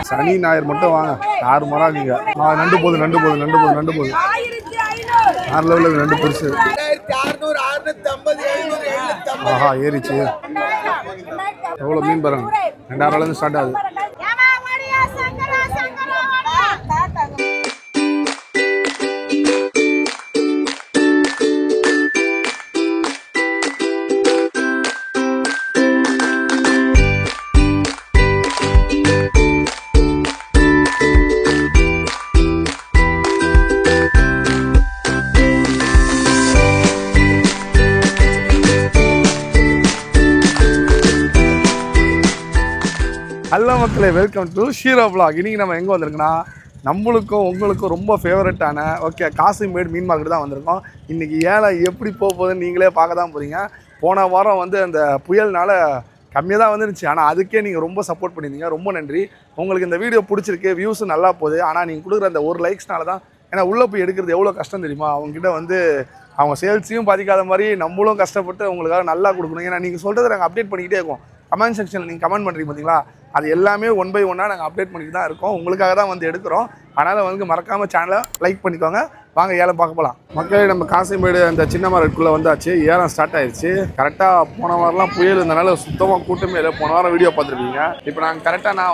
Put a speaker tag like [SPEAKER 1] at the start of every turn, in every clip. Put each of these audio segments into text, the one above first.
[SPEAKER 1] சனி ஞாயிறு மட்டும் வாங்க, யாரு மராங்க. நண்டு போகுது, நண்டு போகுது, நண்டு போகுது, நண்டு போகுது. 6 லெவலில் நண்டு பெருசு. ஆஹா, ஏறிச்சு. எவ்வளோ மீன் பாருங்க. 2000 ஸ்டார்ட் ஆகுது. ஹலோ மக்களே, வெல்கம் டு ஷீரோ vlog. இன்றைக்கி நம்ம எங்கே வந்திருக்கோன்னா, நம்மளுக்கும் உங்களுக்கும் ரொம்ப ஃபேவரட்டான காசிமேடு மீன் மார்க்கெட் தான் வந்திருக்கோம். இன்றைக்கி ஏழை எப்படி போகுதுன்னு நீங்களே பார்க்க தான் போகிறீங்க. போன வாரம் அந்த புயல்னால் கம்மியாக தான் வந்துருந்துச்சு. ஆனால் அதுக்கே நீங்கள் ரொம்ப சப்போர்ட் பண்ணியிருந்தீங்க, ரொம்ப நன்றி. உங்களுக்கு இந்த வீடியோ பிடிச்சிருக்கு, வியூஸும் நல்லா போகுது. ஆனால் நீங்கள் கொடுக்குற அந்த ஒரு லைக்ஸ்னால தான், ஏன்னா உள்ளே போய் எடுக்கிறது எவ்வளோ கஷ்டம் தெரியுமா. அவங்ககிட்ட அவங்க சேல்ஸையும் பாதிக்காத மாதிரி நம்மளும் கஷ்டப்பட்டு அவங்களுக்காக நல்லா கொடுக்கணும். ஏன்னா நீங்கள் சொல்கிறத நாங்கள் அப்டேட் பண்ணிக்கிட்டே இருக்கோம். கமெண்ட் செக்ஷனில் நீங்கள் கமெண்ட் பண்ணுறீங்க பார்த்தீங்களா, அது எல்லாமே 1 by 1 நாங்கள் அப்டேட் பண்ணிட்டு தான் இருக்கோம். உங்களுக்காக தான் எடுக்கிறோம். அதனால் மறக்காமல் சேனலை லைக் பண்ணிக்கோங்க. வாங்க ஏலம் பார்க்க போகலாம். மக்களே, நம்ம காசிமேடு அந்த சின்ன மார்க்கெட்டுக்குள்ளே வந்தாச்சு. ஏலம் ஸ்டார்ட் ஆயிடுச்சு. கரெக்டாக போன வாரம்லாம் புயல் இருந்தனால சுத்தமாக கூட்டமே இல்லை. போன வாரம் வீடியோ பார்த்துருப்பீங்க. இப்போ நான்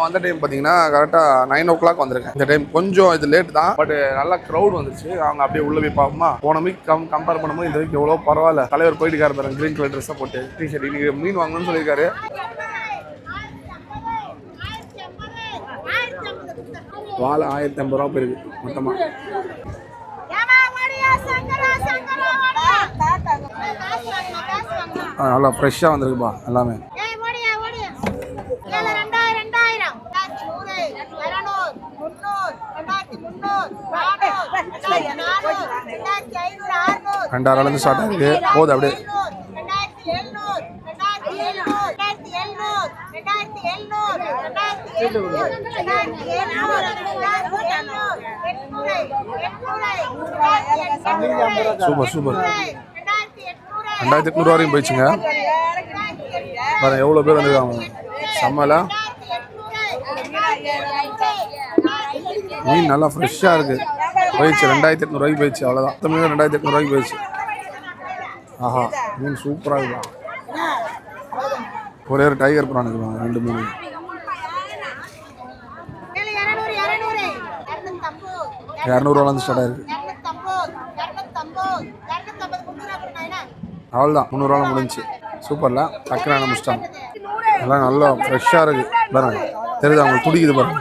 [SPEAKER 1] வந்த டைம் பார்த்தீங்கன்னா கரெக்டாக 9 o'clock வந்திருக்கேன். இந்த டைம் கொஞ்சம் இது லேட் தான், பட் நல்லா க்ரௌட் வந்துருச்சு. அவங்க அப்படியே உள்ள போய் பார்ப்போமா. போன வீக் கம்பேர் பண்ணும்போது இந்த வீக் எவ்வளோ பரவாயில்ல. தலைவர் போயிட்டு பாருங்க, கிரீன் கலர் ட்ரெஸ்ஸை போட்டு டிஷர்ட். இன்னைக்கு மீன் வாங்கணும்னு சொல்லியிருக்காரு. வாழை 1050 ரூபா போயிருக்கு மொத்தமாக. நல்லா ஃப்ரெஷ்ஷாக வந்துருக்குப்பா எல்லாமே. $2000 ஸ்டார்ட் ஆகுது. போகுது அப்படியே. Super super. 2800 வரையும் போயிடுச்சுங்க. பாருங்க எவ்வளோ பேர் வந்துருக்காங்க. செம்மல மீன் நல்லா ஃப்ரெஷ்ஷாக இருக்குது. போயிடுச்சு 2800 ரூபாய்க்கு போயிடுச்சு. அவ்வளோதான். 2800 ரூபாய்க்கு போயிடுச்சு. ஆஹா, மீன் சூப்பராக இருக்கும். ஒரே ஒரு டைகர் ப்ரான் இருக்குவாங்க, 2 மீன். 200 ஸ்டார்ட் ஆயிருக்கு. அவ்வளோதான், 300 முடிஞ்சு. சூப்பர்ல, டக்குனு முடிச்சிட்டாங்க. எல்லாம் நல்லா ஃப்ரெஷ்ஷாக இருக்குது. பாருங்க, தெரியுது அவங்களுக்கு துடிக்குது பாருங்க.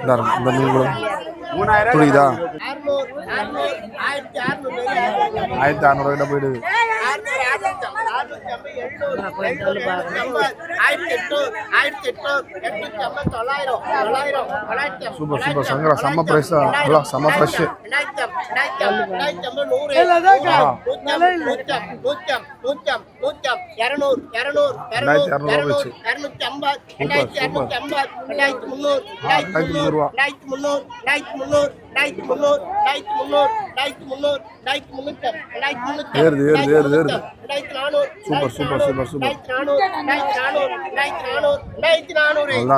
[SPEAKER 1] இந்த மீன் கூட துடிக்குதா. 1600 கிட்ட போயிடுது. Super super. சங்கரா செம்ம பிரைஸ். செம்ம ஃப்ரெஷ்.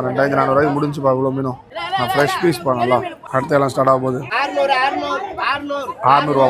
[SPEAKER 1] 2400 ரூபாய்க்கு முடிஞ்சுப்பா. இவ்வளோ மீனும் ஃப்ரெஷ் பீஸ் பா. நல்லா அடுத்த எல்லாம் ஸ்டார்ட் ஆக போகுது. 600 ரூபா.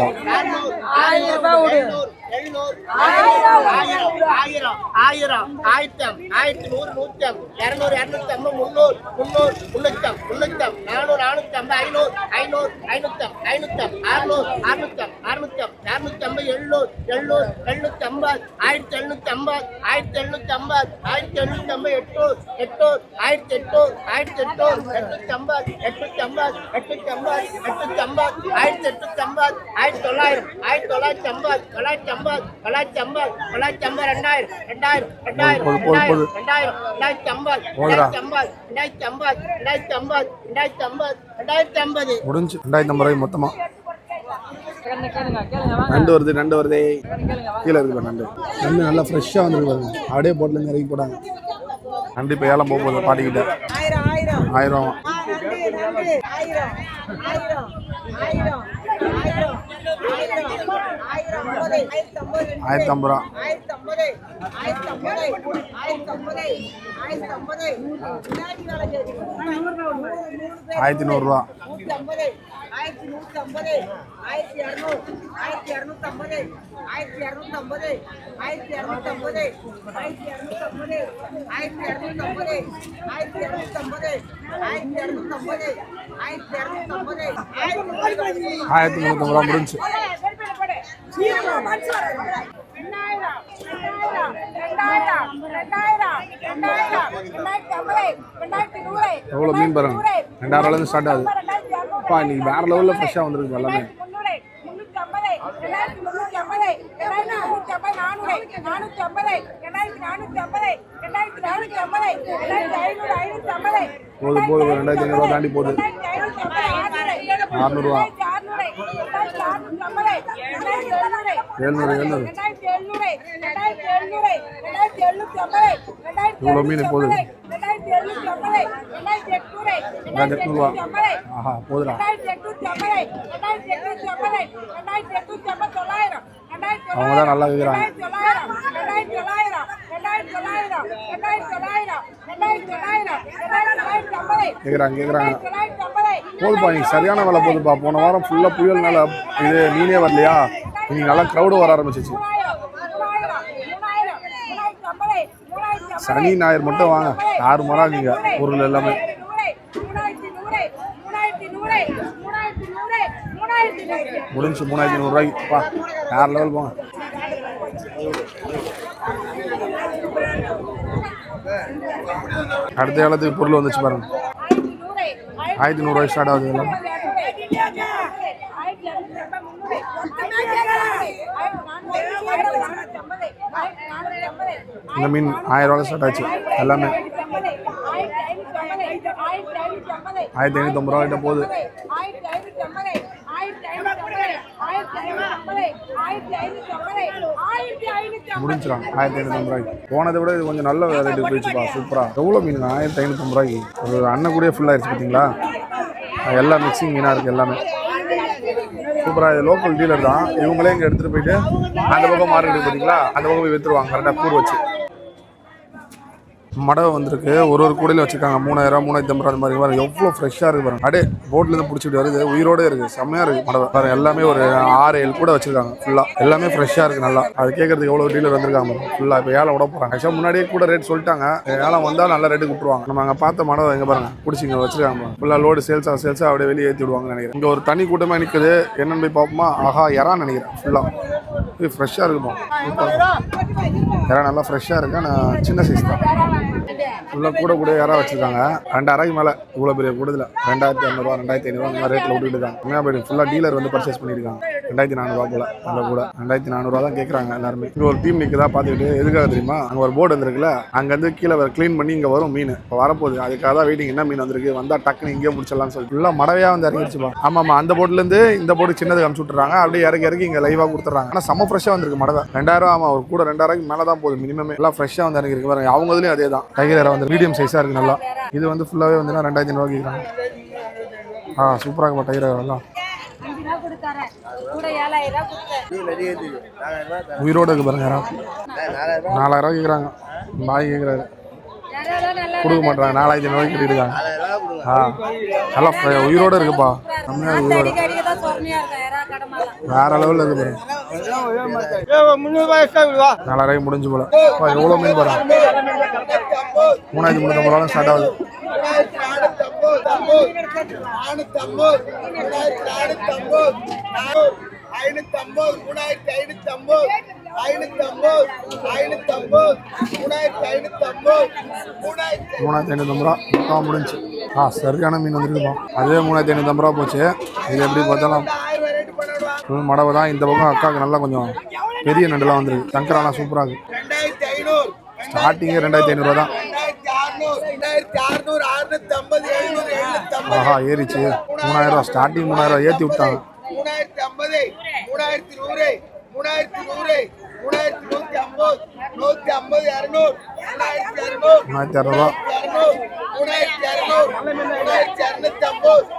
[SPEAKER 1] 2050 முடிஞ்சு. 2050 ரூபாய் மொத்தமா. நண்டு வருது கீழே இருக்கு. நண்டு நல்லா ஃப்ரெஷ்ஷாக வந்துருக்கு. அப்படியே போட்டில் இறக்கி போட்டாங்க. நண்டு இப்போ ஏலம் போகுது பாட்டிக்கிட்ட. 1000 1000 1050 ரூபா. 1100 ரூபா.
[SPEAKER 2] 1150, 1200, 1250, 1250, 1250, 1250, 1250,
[SPEAKER 1] 1350 ரூபா முடிஞ்சு.
[SPEAKER 2] 2000
[SPEAKER 1] எவ்வளோ மீன் பாருங்க. 2000 ரூபாயிலேருந்து ஸ்டார்ட் ஆகுது. அப்பா இன்னைக்கு வேற லெவலில் ஃப்ரெஷ்ஷாக வந்துருக்கு எல்லாமே. 2500 ரூபா தாண்டி போகுது. 600 ரூபா. 700 இவ்வளோ மீன் போகுது. 2800 ரூபா. ஆஹா போதுடா. அவங்க தான் நல்லா இருக்கிறாங்க. கேட்குறாங்க போதுப்பா. நீங்கள் சரியான வேலை போகுதுப்பா. போன வாரம் ஃபுல்லாக புயல்னால இது மீனே வரலையா, இன்னைக்கு நல்லா க்ரௌடு வர ஆரம்பிச்சிச்சு. சனி ஞாயிறு மட்டும் வாங்க, யார் மறாங்க பொருள் எல்லாமே. முடிஞ்சு 3500 ரூபாய்க்குப்பா. வேற லெவல் போங்க. அடுத்த காலத்துக்கு பொருள் வந்துச்சு பாருங்க. 1100 ரூபாய் ஸ்டார்ட் ஆகுது எல்லாம். இந்த மீன் 1000 ரூபாய் ஸ்டார்ட் ஆச்சு எல்லாமே. 1550 ரூபா கிட்ட போகுது. முடிஞ்சிடும் 1550 ரூபாய்க்கு. போனதை விட இது கொஞ்சம் நல்ல ரேட்டுக்கு போயிடுச்சுப்பா. சூப்பராக. எவ்வளோ மீன் 1550 ரூபாய்க்கு ஒரு அண்ணன் கூட ஃபுல் ஆயிடுச்சு பார்த்தீங்களா. எல்லா மிக்சிங் மீனாக இருக்குது எல்லாமே. சூப்பராக. இது லோக்கல் டீலர் தான். இவங்களே இங்கே எடுத்துகிட்டு போயிட்டு அந்த பக்கம் மார்க்கெட்டுக்கு பார்த்தீங்களா, அந்த பக்கம் போய் விற்றுருவாங்க கரெக்டாக கூறு வச்சு. மடவை வந்திருக்கு. ஒரு கூடையில் வச்சுருக்காங்க. 3000, 3050 அந்த மாதிரி வரும். எவ்வளோ ஃப்ரெஷ்ஷாக இருக்குது பாருங்க. அப்படியே போட்லேருந்து பிடிச்சிட்டு வருது. உயிரோடு இருக்குது. செம்மையாக இருக்குது மடவை பாருங்க. எல்லாமே ஒரு 6-7 கூட வச்சுருக்காங்க. ஃபுல்லாக எல்லாமே ஃப்ரெஷ்ஷாக இருக்குது நல்லா. அது கேட்குறதுக்கு எவ்வளோ டீலர் வந்திருக்காங்க ஃபுல்லாக. இப்போ ஏழை விட போகிறாங்க. ஆக்சுவலாக முன்னாடியே கூட ரேட் சொல்லிட்டாங்க. ஏழை வந்தால் நல்ல ரேட்டுக்கு விட்டுருவாங்க. நம்ம அங்கே பார்த்த மடவை எங்கே பாருங்க பிடிச்சி இங்கே வச்சுருக்காங்க. ஃபுல்லாக லோடு சேல்ஸாக அப்படியே வெளியே ஏற்றி விடுவாங்கன்னு நினைக்கிறேன். இங்கே ஒரு தனி கூட்டமாக நிற்குது. என்னென்னு போய் பார்ப்போமா. ஆஹா இறான்னு நினைக்கிறேன். ஃபுல்லாக ஃப்ரெஷ்ஷாக இருக்குமா. இறா நல்லா ஃப்ரெஷ்ஷாக இருக்கு. ஆனால் சின்ன சைஸ் தான். ஃபுல்லாக கூட யாராவது வச்சுருக்காங்க. 2000 மேலே இவ்வளோ பெரிய கூடுதல 2500 2500 அந்த மாதிரி ரேட்டில் விட்டுட்டு இருக்காங்க. உண்மையாக போய்ட்டு ஃபுல்லாக டீலர் வந்து பர்ச்சேஸ் பண்ணியிருக்காங்க. 2400 போல். அந்த கூட 2400 தான் கேட்குறாங்க எல்லாருமே. இங்கே ஒரு டீம் நிற்குதா பார்த்துக்கிட்டு. எதுக்காக தெரியுமா, அங்கே ஒரு போர்டு வந்துருக்குல்ல, அங்கேருந்து கீழே க்ளீன் பண்ணி இங்கே வரும் மீன். இப்போ வரப்போகுது. அதுக்காக தான் வெயிட்டிங். என்ன மீன் வந்திருக்கு, வந்தால் டக்குன்னு இங்கே முடிச்சிடலாம்னு சொல்லி ஃபுல்லாக மடவையாக வந்து இறங்கிடுச்சுப்பா. ஆமாம் அந்த போர்ட்லேருந்து இந்த போர்டு சின்னதுக்கு அனுப்பிச்சு விட்டுறாங்க. அப்படியே இறக்கி இங்கே லைவாக கொடுத்துட்றாங்க. ஆனால் செம்ம ஃப்ரெஷ்ஷாக வந்திருக்கு மடவை. 2000. ஆமாம் ஒரு கூட 2000 மேலே தான் போகுது மினிமம். எல்லாம் ஃப்ரெஷ்ஷாக வந்து இறங்கிருக்கு பாருங்க. அவங்க இதுலேயும் அதே தான். டைகர் இறா வந்து மீடியம் சைஸாக இருக்குது நல்லா. இது வந்து ஃபுல்லாகவே வந்து 2500 கேட்குறாங்க. சூப்பராக இருக்குப்பா டைகர் இறாலாம். உயிரோடு இருக்கு பாருங்க. 4000 கேட்குறாங்க. பாய் கேட்குறாரு. கொடுக்க மாட்டாங்க. 4500 கட்டிருக்காங்க. நல்லா உயிரோடு இருக்குப்பா. உயிரோடு வேற லெவலில் இருக்கு. 4000 முடிஞ்சு போல. எவ்வளோ மீன் பாருங்க. 3350 ரூபா ஸ்டார்ட் ஆகுது. 3550 ரூபா முடிஞ்சு. சரியான மீன் வந்துருக்குப்பா. அதே 3550 ரூபா போச்சு. இது எப்படி பார்த்தாலும் மடவை தான். இந்த பக்கம் அக்காவுக்கு நல்லா கொஞ்சம் பெரிய நண்டுலாம் வந்துருக்கு. சங்கராலாம் சூப்பராக இருக்கு. ஸ்டார்டிங்கே 2500 ரூபா தான். ஏறிச்சு 3000 ரூபா. ஸ்டார்டிங் 3000 ரூபா ஏற்றி விட்டாங்க.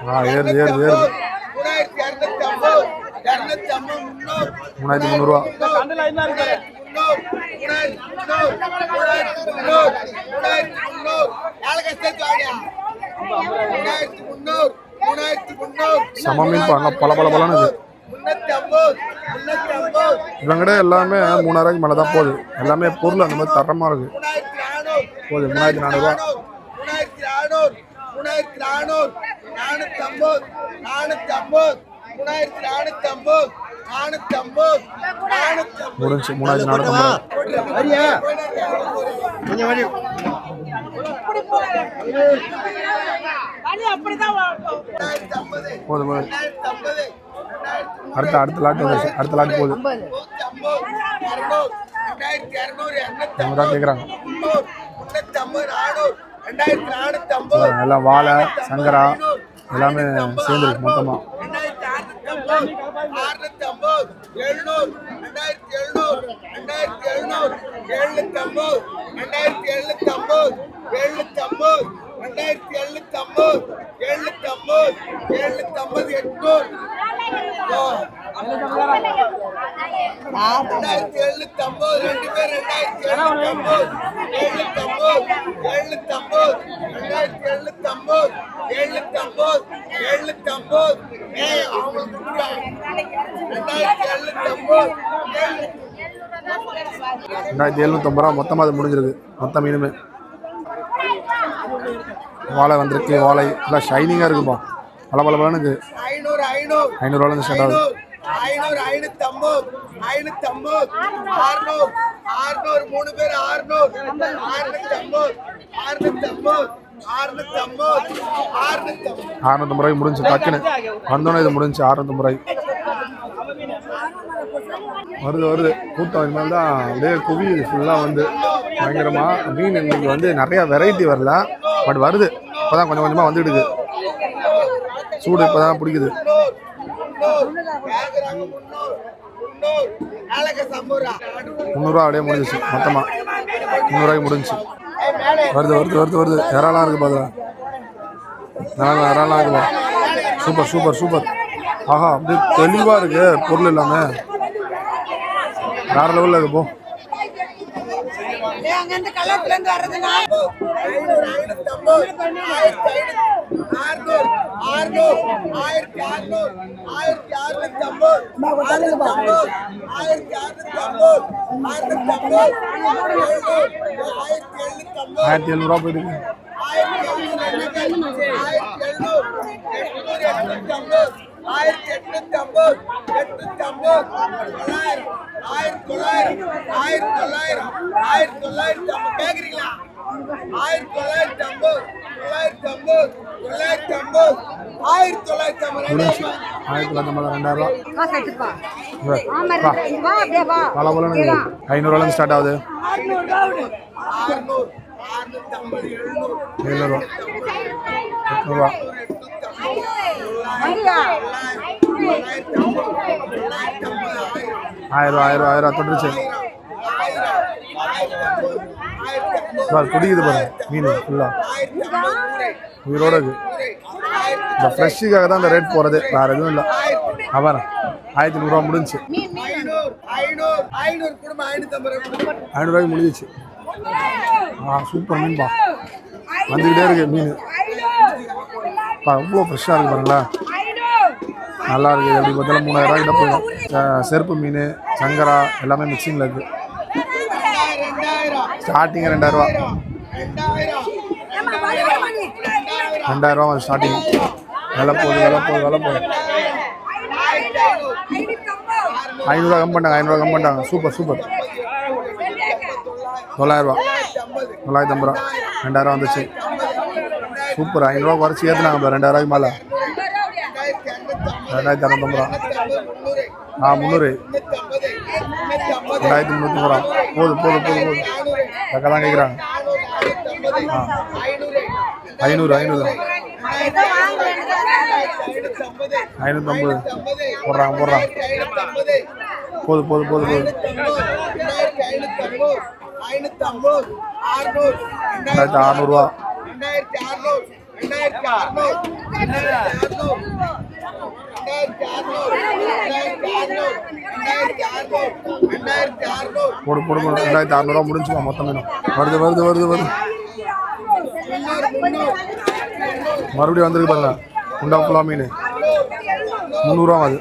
[SPEAKER 1] 3200 ஏறுது. 3300 செம மீன் பா, பல பல பலன்னு இது. இவங்கட எல்லாமே 3000 மேலே தான் போகுது. எல்லாமே பொருள் அந்த மாதிரி தரமாக இருக்கு. போகுது 3400 முடிஞ்சு 3450. போதும் போதும். அடுத்த லாட்டு வந்துச்சு. அடுத்த லாட்டு போகுது. 200 கேட்குறாங்க. எல்லாம் வாழை சங்கரா எல்லாமே சேர்ந்துருக்கு மொத்தமாக. 2750 ரூபா மொத்தமாக அது முடிஞ்சிருக்கு. மொத்த மீனுமே வாழை வந்திருக்கு. வாழை எல்லாம் ஷைனிங்காக இருக்குப்பா. பல பல பலன்னு இருக்குது. 500 ஸ்டார்ட் ஆகுது. 650 ரூபாய்க்கு முடிஞ்சு. டக்குன்னு வந்தோன்னே இது முடிஞ்சு 650 ரூபாய்க்கு. வருது கூட்டம். இனிமேல் தான் அப்படியே குவியுது ஃபுல்லாக வந்து பயங்கரமாக. மீன் இன்னைக்கு வந்து நிறையா வெரைட்டி வரல, பட் வருது. இப்போ தான் கொஞ்சம் கொஞ்சமாக வந்துடுது. சூடு இப்போ தான் பிடிக்குது. 300 அப்படியே முடிஞ்சிச்சு மொத்தமாக. 300 ரூபாய்க்கு முடிஞ்சிச்சு. வருது. இறாலாம் இருக்குது பாதுரா. இறாலாம் இருக்குப்பா. சூப்பர். ஆஹா, அப்படியே தெளிவாக இருக்கு பொருள் எல்லாமே. வேற லெவலில் இருக்கு. போ $1700 போயிருக்கு. 500 ஸ்டார்ட் ஆகுது. 700 800 1000 தொட்டுருச்சு. பிடிக்குது பாருங்க மீன் ஃபுல்லா உயிரோட இருக்கு. இந்த ஃப்ரெஷ்ஷுக்காக தான் இந்த ரேட் போறது, வேற எதுவும் இல்லை. அவர் 1500 ரூபா முடிஞ்சிச்சு. 500 ரூபாய்க்கு முடிஞ்சிச்சு. சூப்பர் மீன்பா, வந்துக்கிட்டே இருக்கு மீன். எவ்வளோ ஃப்ரெஷ்ஷாக இருக்கு பாருங்களேன், நல்லா இருக்குது. எப்படி பார்த்தாலும் 3000 ரூபாய்க்கிட்ட போயிடும். செருப்பு மீன் சங்கரா எல்லாமே மிக்சிங்கில் இருக்குது. ஸ்டார்டிங் 2000 ரூபா. 2000 ரூபா ஸ்டார்டிங். விலை போகுது. 500 கம் பண்ணிட்டாங்க. சூப்பர் 900 ரூபா. 950 ரூபா. 2000 வந்துச்சு. சூப்பர். 500 ரூபா குறைச்சி ஏற்றுனாங்க. 2000 ரூபாய்க்கு மேலே 2250 ரூபா. 300 2350 ரூபா. போதும். தான் கேட்குறாங்க. 500 550 போடுறாங்க. போதும் 2500 ரூபா. போடு போடு போடு 2600 ரூபா முடிஞ்சுமா மொத்தம் மீனும் வருது வருது வருது வருது மறுபடியும் வந்துருக்கு பாருங்க குண்டா ஃபுல்லா மீன் 300 ரூபா அது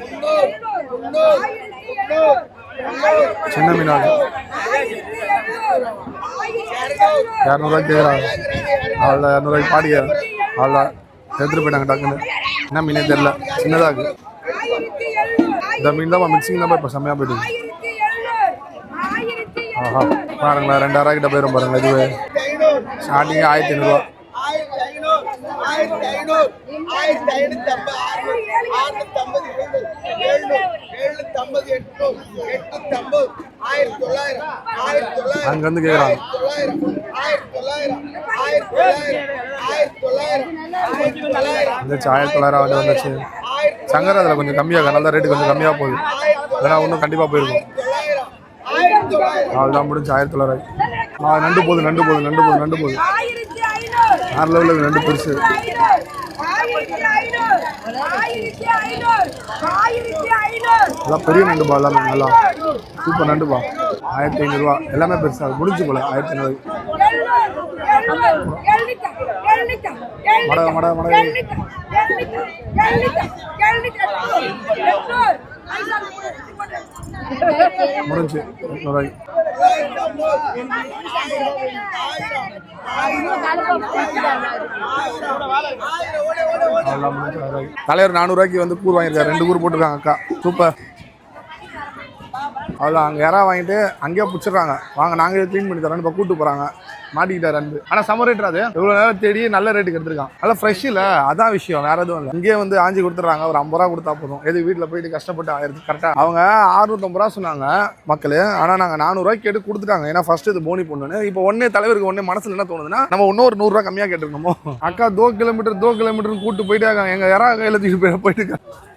[SPEAKER 1] சின்ன மீன் அது 200 ரூபாய்க்கு கேட்குறாங்க அவ்வளோ 200 ரூபாய்க்கு பாடிய அவ்வளோ எடுத்துட்டு போயிட்டாங்க டக்குன்னு என்ன மீனே தெரியல சின்னதாக இருக்கு இந்த மீன் தான் மிக்சிங் தான் இப்போ செம்மையாக போயிட்டு ஆஹா பாருங்களா 2000 கிட்ட போயிடும் பாருங்க இதுவே ஸ்டார்டிங்கே 1500 அங்கேருந்து கேட்குறாங்க வந்துச்சு 1900 வந்துச்சு சங்கர் அதில் கொஞ்சம் கம்மியாக அதனால தான் ரேட்டு கொஞ்சம் கம்மியாக போகுது அதெல்லாம் இன்னும் கண்டிப்பாக போயிருக்கும் அவ்வளோதான் முடிஞ்சு 1900 நண்டு போகுது நண்டு போகுது நண்டு போகுது நண்டு போகுது 6 லெவலில் நண்டு பெருசு எல்லாம் பெரிய நண்டுபா எல்லாமே நல்லா சூப்பர் நண்டுபா 1500 ரூபா எல்லாமே பெருசாக முடிஞ்சு போல 1500 மட மட மட முடிஞ்சு 800 ரூபாய்க்கு தலைவர் 400 ரூபாய்க்கு வந்து கூறு வாங்கியிருக்காரு 2 கூறு போட்டிருக்காங்க அக்கா சூப்பர் அவ்வளோ அங்கே யாராவது வாங்கிட்டு அங்கேயே பிடிச்சிடுறாங்க வாங்க நாங்களே க்ளீன் பண்ணி தரோன்னு இப்போ கூப்பிட்டு போகிறாங்க மாட்டிக்கிட்டார் அன்பு ஆனால் சம்ம ரேட் அது இவ்வளோ நேரம் தேடி நல்ல ரேட்டுக்கு எடுத்துருக்கான் நல்லா ஃப்ரெஷ் இல்லை அதான் விஷயம் வேறு எதுவும் இல்லை இங்கேயே வந்து ஆஞ்சி கொடுத்துட்றாங்க ஒரு 50 ரூபா கொடுத்தா போதும் எது வீட்டில் போயிட்டு கஷ்டப்பட்டு ஆயிடுது கரெக்டாக அவங்க 650 ரூபா சொன்னாங்க மக்கள் ஆனால் நாங்கள் 400 ரூபாய்க்கு கேட்டு கொடுத்துட்டாங்க ஏன்னா ஃபர்ஸ்ட் இது போனி பொண்ணுன்னு இப்போ ஒன்னே தலைவருக்கு ஒன்னே மனசில் என்ன தோணுதுன்னா நம்ம இன்னொரு 100 ரூபா கம்மியாக கேட்டுருக்கோமோ அக்கா 2 கிலோமீட்டர்னு கூப்பிட்டு போயிட்டு இருக்காங்க எங்கள் யாராவது கையில் தூக்கிட்டு போயிட்டு இருக்காங்க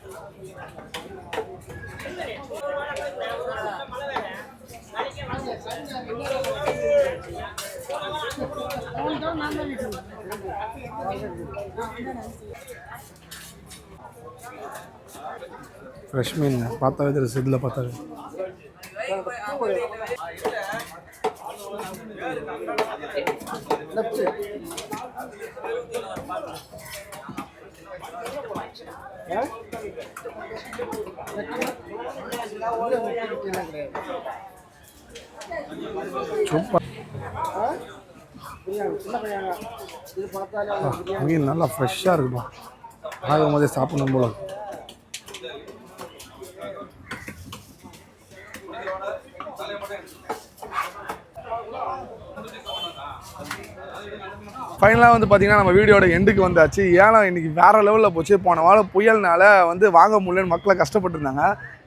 [SPEAKER 1] ஃப்ரெஷ் மீன் பார்த்தாவே தெரியும் செட்டில் பார்த்தாவே சூப்பர் மீன் நல்லா ஃப்ரெஷ்ஷாக இருக்குப்பா ஆகும் போதே சாப்பிடணும் போல ஃபைனலாக வந்து பார்த்தீங்கன்னா நம்ம வீடியோட எண்டுக்கு வந்தாச்சு ஏன்னா இன்றைக்கி வேறு லெவலில் போச்சு போன வாரம் புயல்னால வந்து வாங்க முடியலன்னு மக்களை கஷ்டப்பட்டுருந்தாங்க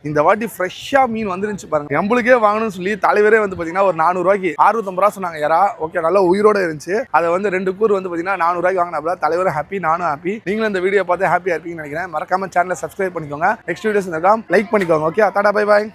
[SPEAKER 1] இந்த வாட்டி ஃப்ரெஷ்ஷாக மீன் வந்துருந்துச்சு பாருங்க நம்மளுக்கே வாங்கணும்னு சொல்லி தலைவரே வந்து பார்த்தீங்கன்னா ஒரு 400 ரூபாய்க்கு 650 ரூபா சொன்னாங்க யாரா ஓகே நல்லா உயிரோடு இருந்துச்சு அதை வந்து 2 கூறு வந்து பார்த்தீங்கன்னா 400 ரூபாய்க்கு வாங்கினாப்ல தலைவரும் ஹாப்பி நானும் ஹாப்பி நீங்களும் இந்த வீடியோ பார்த்து ஹாப்பியாக இருப்பீங்கன்னு நினைக்கிறேன் மறக்காம சேனலை சப்ஸ்கிரைப் பண்ணிக்கோங்க நெக்ஸ்ட் வீடியோஸ் இருந்தால் லைக் பண்ணிக்கோங்க ஓகே டாடா பை பாய்